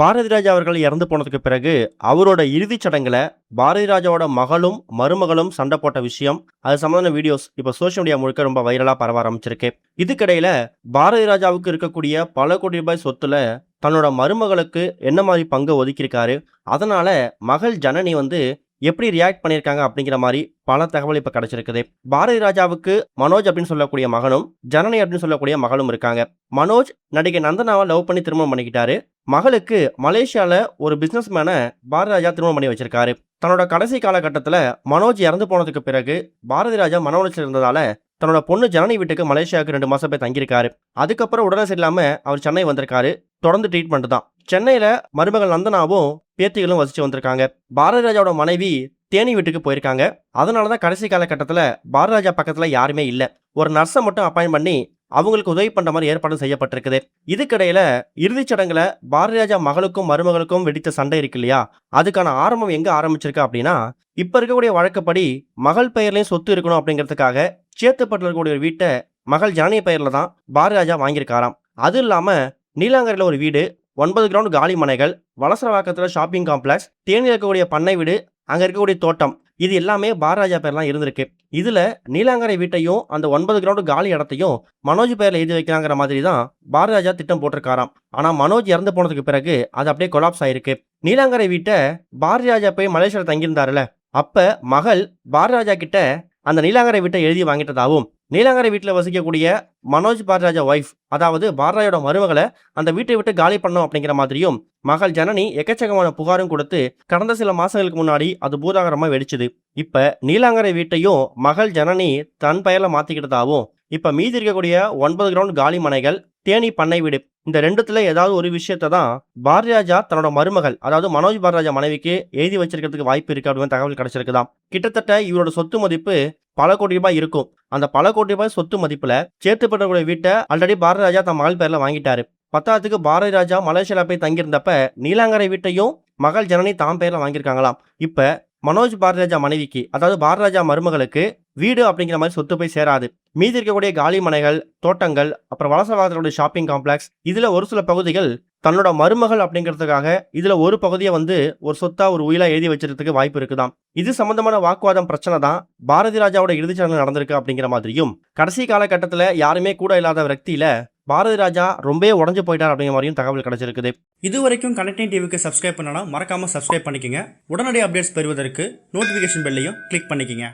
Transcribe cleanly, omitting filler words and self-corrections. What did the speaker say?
பாரதி ராஜா அவர்கள் இறந்து போனதுக்கு பிறகு அவரோட இறுதிச் சடங்குல பாரதி ராஜாவோட மகளும் மருமகளும் சண்டை போட்ட விஷயம், அது சம்பந்தமான வீடியோஸ் இப்போ சோஷியல் மீடியா முழுக்க ரொம்ப வைரலா பரவ ஆரம்பிச்சிருக்கு. இதுக்கிடையில பாரதி ராஜாவுக்கு இருக்கக்கூடிய பல கோடி ரூபாய் சொத்துல தன்னோட மருமகளுக்கு என்ன மாதிரி பங்கு ஒதுக்கியிருக்காரு, அதனால மகள் ஜனனி எப்படி ரியாக்ட் பண்ணியிருக்காங்க அப்படிங்கிற மாதிரி பல தகவல் இப்போ கிடைச்சிருக்குது. பாரதி ராஜாவுக்கு மனோஜ் அப்படின்னு சொல்லக்கூடிய மகனும் ஜனனி அப்படின்னு சொல்லக்கூடிய மகளும் இருக்காங்க. மனோஜ் நடிகை நந்தனாவை லவ் பண்ணி திருமணம் பண்ணிக்கிட்டாரு. மகளுக்கு மலேசியால ஒரு பிசினஸ் மேனை பாரதி ராஜா திருமணம் பண்ணி வச்சிருக்காரு. தன்னோட கடைசி காலகட்டத்தில் மனோஜ் இறந்து போனதுக்கு பிறகு பாரதி ராஜா மன உளைச்சல் இருந்ததால தன்னோட பொண்ணு ஜனனி வீட்டுக்கு மலேசியாவுக்கு 2 மாசம் போய் தங்கியிருக்காரு. அதுக்கப்புறம் உடனே சரியில்லாம அவர் சென்னை வந்திருக்காரு. தொடர்ந்து ட்ரீட்மெண்ட் தான். சென்னையில மருமகள் நந்தனாவும் பேத்திகளும் வசிச்சு வந்திருக்காங்க. பாரதி ராஜாவோட மனைவி தேனி வீட்டுக்கு போயிருக்காங்க. அதனாலதான் கடைசி காலகட்டத்தில் பாரதி ராஜா பக்கத்துல யாருமே இல்லை. ஒரு நர்ஸை மட்டும் அப்பாயின் பண்ணி அவங்களுக்கு உதவி பண்ற மாதிரி ஏற்பாடு செய்யப்பட்டிருக்குது. இதுக்கிடையில இறுதிச் சடங்குல பாரதி ராஜா மகளுக்கும் மருமகளுக்கும் வெடித்த சண்டை இருக்கு இல்லையா, அதுக்கான ஆரம்பம் எங்க ஆரம்பிச்சிருக்கு அப்படின்னா, இப்ப இருக்கக்கூடிய வழக்கப்படி மகள் பெயர்லயும் சொத்து இருக்கணும் அப்படிங்கிறதுக்காக சேத்துப்பட்டு இருக்கக்கூடிய ஒரு வீட்டை மகள் ஜனனி பெயர்ல தான் பாரதி ராஜா வாங்கியிருக்காராம். அது இல்லாம நீலாங்கரையில ஒரு வீடு, 9 கிரவுண்ட் காலி மனைகள், வலசரவாக்கத்துல ஷாப்பிங் காம்ப்ளெக்ஸ், தேனியில் இருக்கக்கூடிய பண்ணை வீடு, அங்க இருக்கக்கூடிய தோட்டம், இது எல்லாமே பாரதி ராஜா பேர்லாம் இருந்திருக்கு. இதுல நீலாங்கரை வீட்டையும் அந்த 9 கிரவுண்ட் காலி இடத்தையும் மனோஜ் பேர்ல எழுதி வைக்கிறாங்கிற மாதிரி தான் பாரதி ராஜா திட்டம் போட்டிருக்காராம். ஆனா மனோஜ் இறந்து போனதுக்கு பிறகு அது அப்படியே கொலாப்ஸ் ஆயிருக்கு. நீலாங்கரை வீட்டை பாரதி ராஜா போய் மலேசியாவில் தங்கியிருந்தாருல, அப்ப மகள் பாரதி ராஜா கிட்ட அந்த நீலாங்கரை வீட்டை எழுதி வாங்கிட்டதாகவும், நீலாங்கரை வீட்டில் வசிக்கக்கூடிய மனோஜ் பாரதி ராஜா ஒய்ஃப், அதாவது பாரதியோட மருமகளை அந்த வீட்டை விட்டு காலி பண்ணோம் அப்படிங்கிற மாதிரியும் மகள் ஜனனி எக்கச்சக்கமான புகாரும் கொடுத்து கடந்த சில மாசங்களுக்கு முன்னாடி அது பூதாகரமா வெடிச்சுது. இப்ப நீலாங்கரை வீட்டையும் மகள் ஜனனி தன் பெயர்ல மாத்திக்கிட்டதாகவும், இப்ப மீதி இருக்கக்கூடிய 9 கிரவுண்ட் காலி மனைகள், தேனி பண்ணை வீடு, இந்த ரெண்டுத்துல ஏதாவது ஒரு விஷயத்தை தான் பாரதி ராஜா தன்னோட மருமகள், அதாவது மனோஜ் பாரதி ராஜா மனைவிக்கு எழுதி வச்சிருக்கிறதுக்கு வாய்ப்பு இருக்கு அப்படின்னு தகவல் கிடைச்சிருக்குதாம். கிட்டத்தட்ட இவரோட சொத்து மதிப்பு பல கோடி ரூபாய் இருக்கும். அந்த பல கோடி ரூபாய் சொத்து மதிப்புல சேத்துப்பட்டக்கூடிய வீட்டை ஆல்ரெடி பாரதி ராஜா தன் மகள் பேர்ல வாங்கிட்டாரு. பத்தாவதுக்கு பாரதி ராஜா மலேசியால போய் தங்கியிருந்தப்ப நீலாங்கரை வீட்டையும் மகள் ஜனனி தாம் பேர்ல வாங்கியிருக்காங்களாம். இப்ப மனோஜ் பாரதி ராஜா மனைவிக்கு, அதாவது பாரதி ராஜா மருமகளுக்கு வீடு அப்படிங்கிற மாதிரி சொத்து போய் சேராது. மீதி இருக்கக்கூடிய காலி மனைகள், தோட்டங்கள், அப்புறம் வலசரவாக்கத்தோட ஷாப்பிங் காம்ப்ளெக்ஸ், இதுல ஒரு சில பகுதிகள் தன்னோட மருமகள் அப்படிங்கிறதுக்காக இதுல ஒரு பகுதியை ஒரு சொத்தா ஒரு உயிலா எழுதி வச்சிருக்கிறதுக்கு வாய்ப்பு இருக்குதாம். இது சம்பந்தமான வாக்குவாதம் பிரச்சனை தான் பாரதி ராஜாவோட இறுதிச்சடங்கு நடந்திருக்கு அப்படிங்கிற மாதிரியும், கடைசி காலகட்டத்துல யாருமே கூட இல்லாத விரக்தியில பாரதி ராஜா ரொம்பவே உடஞ்சு போயிட்டார் அப்படிங்கிற மாதிரியும் தகவல் கிடைச்சிருக்குது. இது வரைக்கும் கனெக்டிங் டிவிக்கு சப்ஸ்கிரைப் பண்ணனா மறக்காம சப்ஸ்கிரைப் பண்ணிக்கங்க. உடனடி அப்டேட்ஸ் பெறுவதற்கு நோட்டிபிகேஷன் பெல்லையும் கிளிக் பண்ணிக்கங்க.